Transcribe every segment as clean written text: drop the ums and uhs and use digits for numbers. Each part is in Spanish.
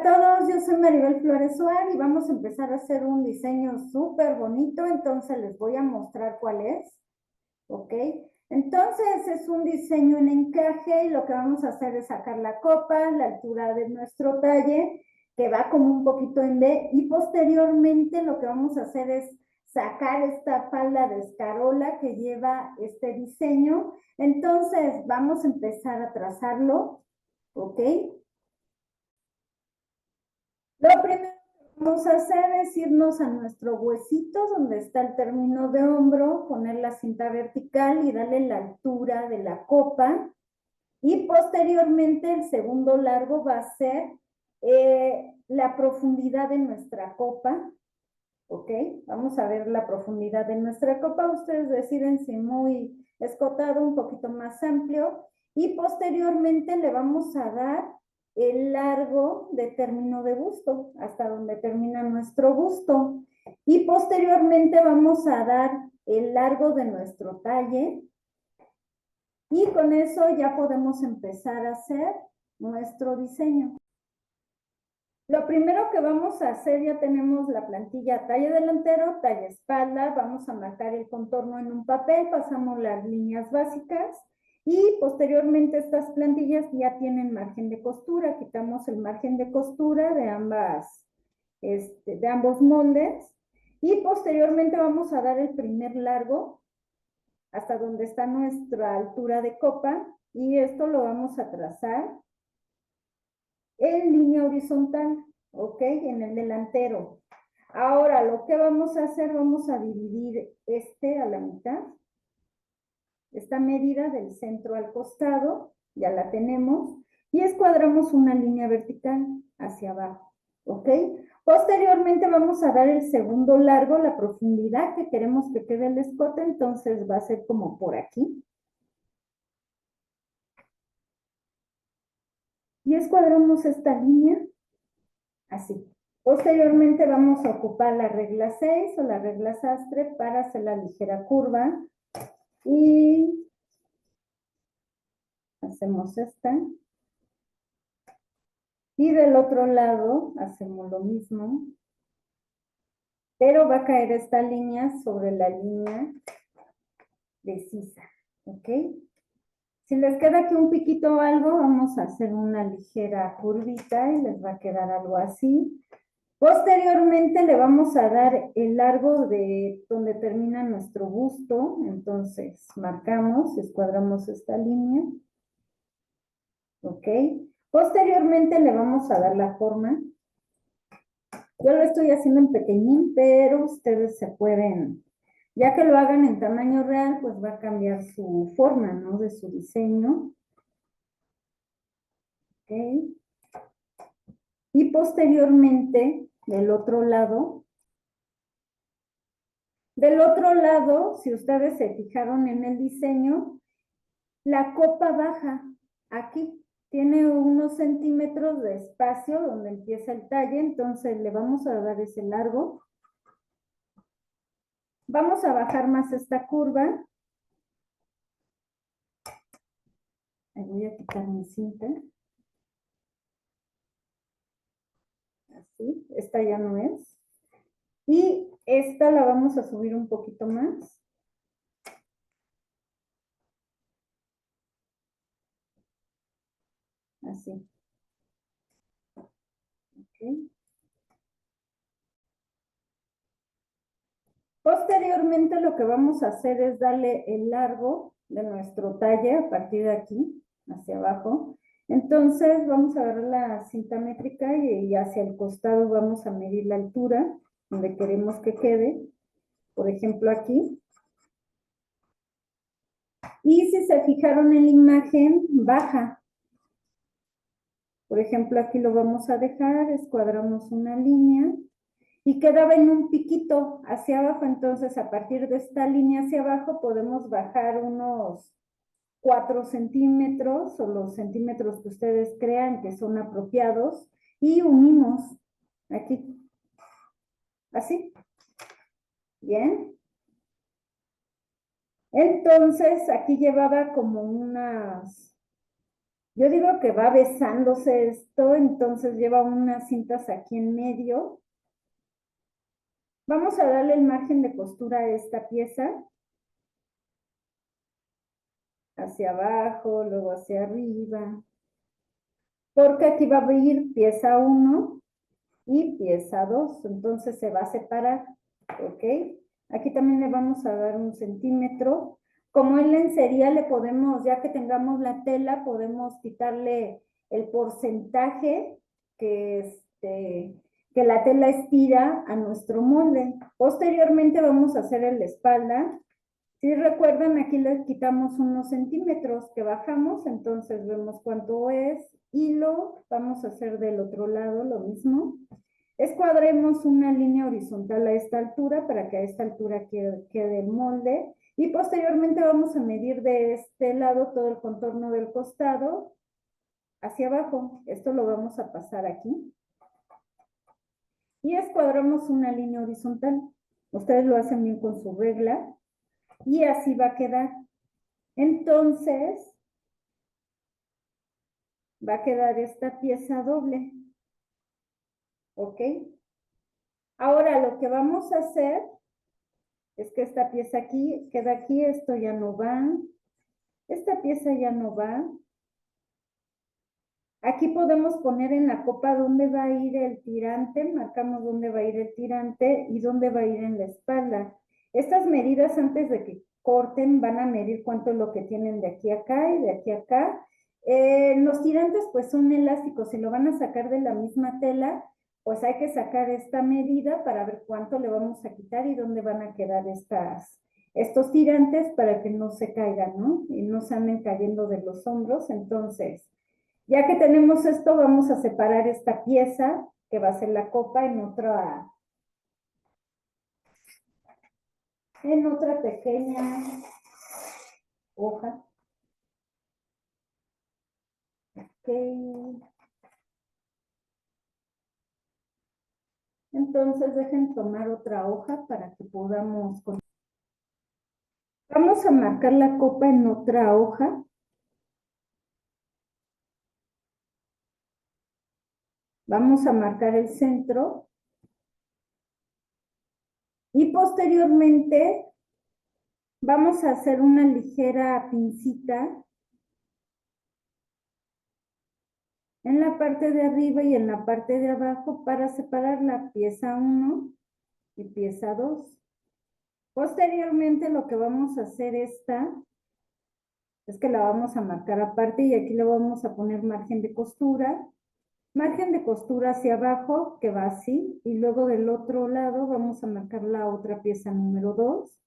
a todos, yo soy Maribel Flores Suar y vamos a empezar a hacer un diseño súper bonito, entonces les voy a mostrar cuál es, ¿ok? Entonces es un diseño en encaje y lo que vamos a hacer es sacar la copa, la altura de nuestro talle, que va como un poquito en B, y posteriormente lo que vamos a hacer es sacar esta falda de escarola que lleva este diseño. Entonces vamos a empezar a trazarlo, ¿ok? Lo primero que vamos a hacer es irnos a nuestro huesito donde está el término de hombro, poner la cinta vertical y darle la altura de la copa. Y posteriormente el segundo largo va a ser la profundidad de nuestra copa. ¿Ok? Vamos a ver la profundidad de nuestra copa. Ustedes deciden si muy escotado, un poquito más amplio. Y posteriormente le vamos a dar el largo de término de busto, hasta donde termina nuestro busto. Y posteriormente vamos a dar el largo de nuestro talle. Y con eso ya podemos empezar a hacer nuestro diseño. Lo primero que vamos a hacer, ya tenemos la plantilla talle delantero, talle espalda, vamos a marcar el contorno en un papel, pasamos las líneas básicas y posteriormente estas plantillas ya tienen margen de costura, quitamos el margen de costura de ambos moldes y posteriormente vamos a dar el primer largo hasta donde está nuestra altura de copa y esto lo vamos a trazar en línea horizontal, ¿ok? En el delantero. Ahora, lo que vamos a hacer, vamos a dividir a la mitad. Esta medida del centro al costado, ya la tenemos, y escuadramos una línea vertical hacia abajo, ¿ok? Posteriormente vamos a dar el segundo largo, la profundidad que queremos que quede el escote, entonces va a ser como por aquí. Y escuadramos esta línea así. Posteriormente vamos a ocupar la regla 6 o la regla sastre para hacer la ligera curva. Y hacemos esta. Y del otro lado hacemos lo mismo. Pero va a caer esta línea sobre la línea de sisa. ¿Ok? Si les queda aquí un piquito o algo, vamos a hacer una ligera curvita y les va a quedar algo así. Posteriormente le vamos a dar el largo de donde termina nuestro busto, entonces marcamos, escuadramos esta línea, ¿ok? Posteriormente le vamos a dar la forma. Yo lo estoy haciendo en pequeñín, pero ustedes se pueden, ya que lo hagan en tamaño real, pues va a cambiar su forma, ¿no? De su diseño. ¿Ok? Y posteriormente, del otro lado, si ustedes se fijaron en el diseño, la copa baja aquí. Tiene unos centímetros de espacio donde empieza el talle, entonces le vamos a dar ese largo. Vamos a bajar más esta curva. Voy a quitar mi cinta. Así, esta ya no es. Y esta la vamos a subir un poquito más. Así. Okay. Posteriormente lo que vamos a hacer es darle el largo de nuestro talle a partir de aquí, hacia abajo. Entonces vamos a agarrar la cinta métrica y hacia el costado vamos a medir la altura donde queremos que quede. Por ejemplo aquí. Y si se fijaron en la imagen, baja. Por ejemplo, aquí lo vamos a dejar, escuadramos una línea y quedaba en un piquito hacia abajo. Entonces, a partir de esta línea hacia abajo podemos bajar unos 4 centímetros o los centímetros que ustedes crean que son apropiados y unimos aquí. Así. Bien. Entonces, aquí llevaba como unas Yo digo que va besándose esto, entonces lleva unas cintas aquí en medio. Vamos a darle el margen de costura a esta pieza, hacia abajo, luego hacia arriba, porque aquí va a ir pieza 1 y pieza 2, entonces se va a separar, ¿ok? Aquí también le vamos a dar 1 centímetro. Como en lencería le podemos, ya que tengamos la tela, podemos quitarle el porcentaje que, que la tela estira a nuestro molde. Posteriormente vamos a hacer en la espalda. Si recuerdan, aquí le quitamos unos centímetros que bajamos, entonces vemos cuánto es. Hilo, vamos a hacer del otro lado lo mismo. Escuadremos una línea horizontal a esta altura para que a esta altura quede el molde. Y posteriormente vamos a medir de este lado todo el contorno del costado hacia abajo. Esto lo vamos a pasar aquí. Y escuadramos una línea horizontal. Ustedes lo hacen bien con su regla. Y así va a quedar. Entonces, va a quedar esta pieza doble. ¿Ok? Ahora lo que vamos a hacer es que esta pieza aquí queda aquí, esto ya no va. Esta pieza ya no va. Aquí podemos poner en la copa dónde va a ir el tirante, marcamos dónde va a ir el tirante y dónde va a ir en la espalda. Estas medidas antes de que corten van a medir cuánto es lo que tienen de aquí a acá y de aquí a acá. Los tirantes pues son elásticos, si lo van a sacar de la misma tela, pues hay que sacar esta medida para ver cuánto le vamos a quitar y dónde van a quedar estos tirantes para que no se caigan, ¿no? Y no se anden cayendo de los hombros. Entonces, ya que tenemos esto, vamos a separar esta pieza, que va a ser la copa, en otra pequeña hoja. Okay. Entonces dejen tomar otra hoja para que podamos... Vamos a marcar la copa en otra hoja. Vamos a marcar el centro. Y posteriormente vamos a hacer una ligera pincita en la parte de arriba y en la parte de abajo para separar la pieza 1 y pieza 2. Posteriormente lo que vamos a hacer es que la vamos a marcar aparte y aquí le vamos a poner margen de costura hacia abajo que va así y luego del otro lado vamos a marcar la otra pieza número 2,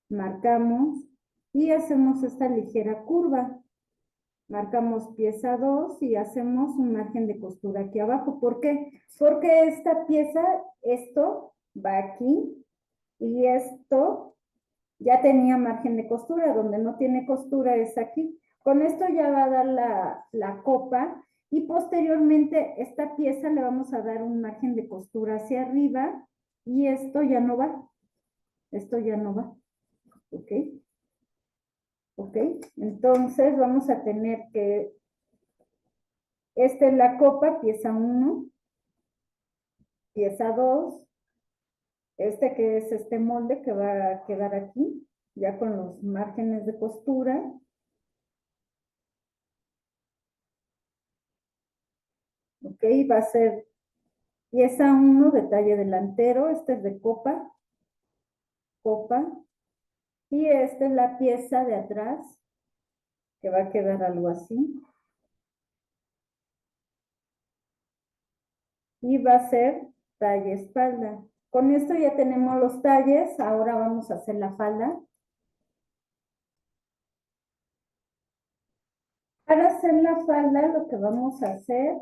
marcamos y hacemos esta ligera curva. Marcamos pieza 2 y hacemos un margen de costura aquí abajo. ¿Por qué? Porque esta pieza, esto va aquí y esto ya tenía margen de costura, donde no tiene costura es aquí. Con esto ya va a dar la copa y posteriormente esta pieza le vamos a dar un margen de costura hacia arriba y esto ya no va, ¿ok? ¿Ok? Entonces vamos a tener que, esta es la copa, pieza 1, pieza 2, que es este molde que va a quedar aquí, ya con los márgenes de costura. Ok, va a ser pieza 1 de talle delantero, este es de copa, y esta es la pieza de atrás, que va a quedar algo así. Y va a ser talle espalda. Con esto ya tenemos los talles, ahora vamos a hacer la falda. Para hacer la falda lo que vamos a hacer,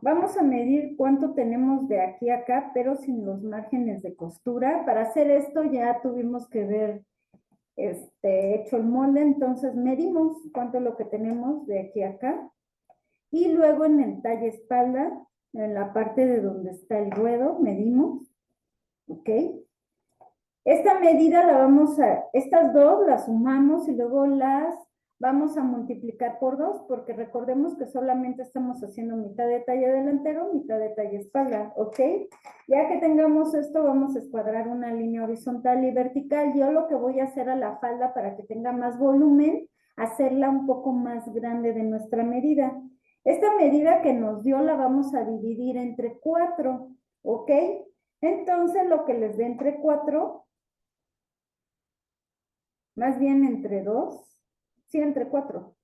vamos a medir cuánto tenemos de aquí a acá, pero sin los márgenes de costura. Para hacer esto ya tuvimos que ver hecho el molde, entonces medimos cuánto es lo que tenemos de aquí a acá. Y luego en el talle espalda, en la parte de donde está el ruedo, medimos, ¿ok? Esta medida la estas dos las sumamos y luego las Vamos a multiplicar por 2 porque recordemos que solamente estamos haciendo mitad de talle delantero, mitad de talle espalda, ¿ok? Ya que tengamos esto, vamos a escuadrar una línea horizontal y vertical. Yo lo que voy a hacer a la falda para que tenga más volumen, hacerla un poco más grande de nuestra medida. Esta medida que nos dio la vamos a dividir entre 4, ¿ok? Entonces lo que les dé entre 4, más bien entre 2, sí, entre 4.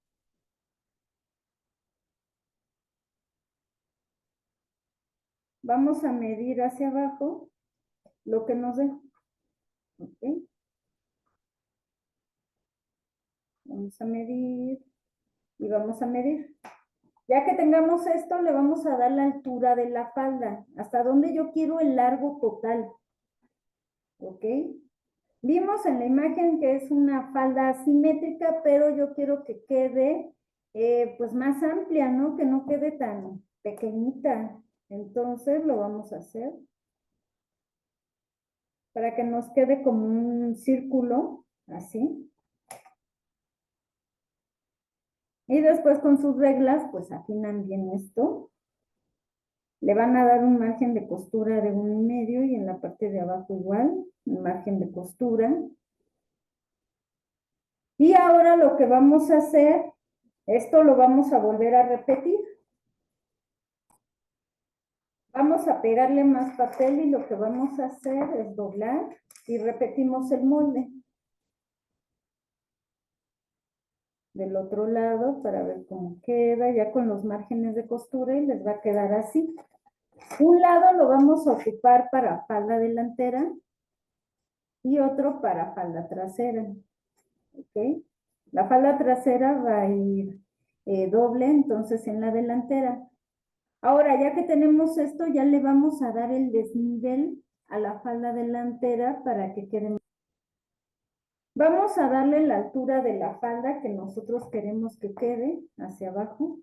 Vamos a medir hacia abajo lo que nos dé. ¿Ok? Vamos a medir y vamos a medir. Ya que tengamos esto, le vamos a dar la altura de la falda, hasta donde yo quiero el largo total. ¿Ok? Vimos en la imagen que es una falda asimétrica, pero yo quiero que quede pues más amplia, ¿no? Que no quede tan pequeñita. Entonces lo vamos a hacer para que nos quede como un círculo, así. Y después con sus reglas, pues afinan bien esto. Le van a dar un margen de costura de 1,5 y en la parte de abajo igual, un margen de costura. Y ahora lo que vamos a hacer, esto lo vamos a volver a repetir. Vamos a pegarle más papel y lo que vamos a hacer es doblar y repetimos el molde. Del otro lado para ver cómo queda, ya con los márgenes de costura y les va a quedar así. Un lado lo vamos a ocupar para falda delantera y otro para falda trasera. ¿Ok? La falda trasera va a ir doble, entonces en la delantera. Ahora, ya que tenemos esto, ya le vamos a dar el desnivel a la falda delantera para que quede. Vamos a darle la altura de la falda que nosotros queremos que quede hacia abajo.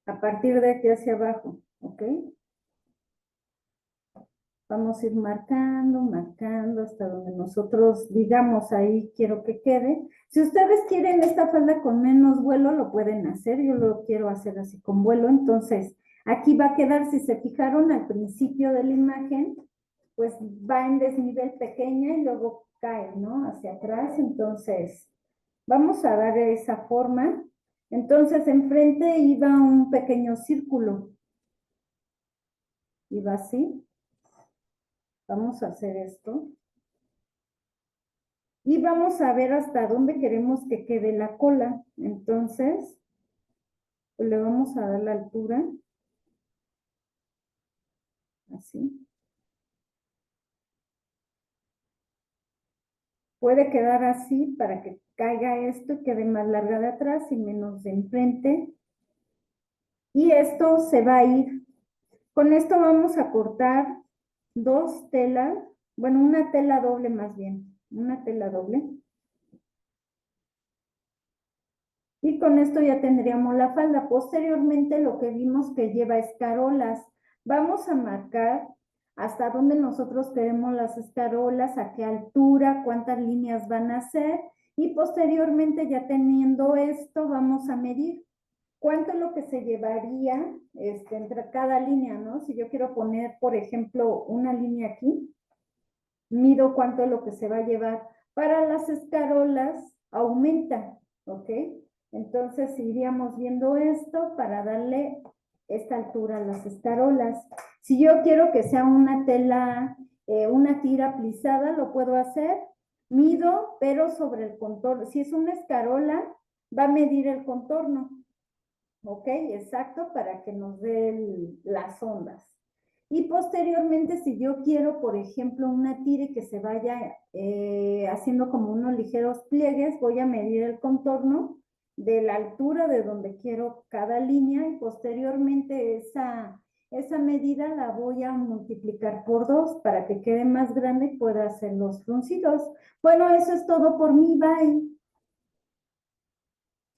A partir de aquí hacia abajo, ¿ok? Vamos a ir marcando, marcando hasta donde nosotros digamos ahí quiero que quede. Si ustedes quieren esta falda con menos vuelo, lo pueden hacer. Yo lo quiero hacer así con vuelo. Entonces, aquí va a quedar, si se fijaron al principio de la imagen, pues va en desnivel pequeña y luego cae, ¿no? Hacia atrás. Entonces, vamos a dar esa forma. Entonces, enfrente iba un pequeño círculo. Iba así. Vamos a hacer esto. Y vamos a ver hasta dónde queremos que quede la cola. Entonces, pues le vamos a dar la altura. Así. Puede quedar así para que caiga esto y quede más larga de atrás y menos de enfrente. Y esto se va a ir. Con esto vamos a cortar 2 telas. Bueno, una tela doble más bien. Una tela doble. Y con esto ya tendríamos la falda. Posteriormente lo que vimos que lleva escarolas. Vamos a marcar hasta dónde nosotros queremos las escarolas, a qué altura, cuántas líneas van a ser. Y posteriormente ya teniendo esto vamos a medir cuánto es lo que se llevaría entre cada línea, ¿no? Si yo quiero poner, por ejemplo, una línea aquí, mido cuánto es lo que se va a llevar. Para las escarolas aumenta, ¿ok? Entonces iríamos viendo esto para darle esta altura a las escarolas. Si yo quiero que sea una tela, una tira plisada, lo puedo hacer. Mido, pero sobre el contorno. Si es una escarola, va a medir el contorno. ¿Ok? Exacto, para que nos dé las ondas. Y posteriormente, si yo quiero, por ejemplo, una tira que se vaya haciendo como unos ligeros pliegues, voy a medir el contorno de la altura de donde quiero cada línea y posteriormente esa medida la voy a multiplicar por 2 para que quede más grande y pueda hacer los fruncidos. Bueno, eso es todo por mí. Bye.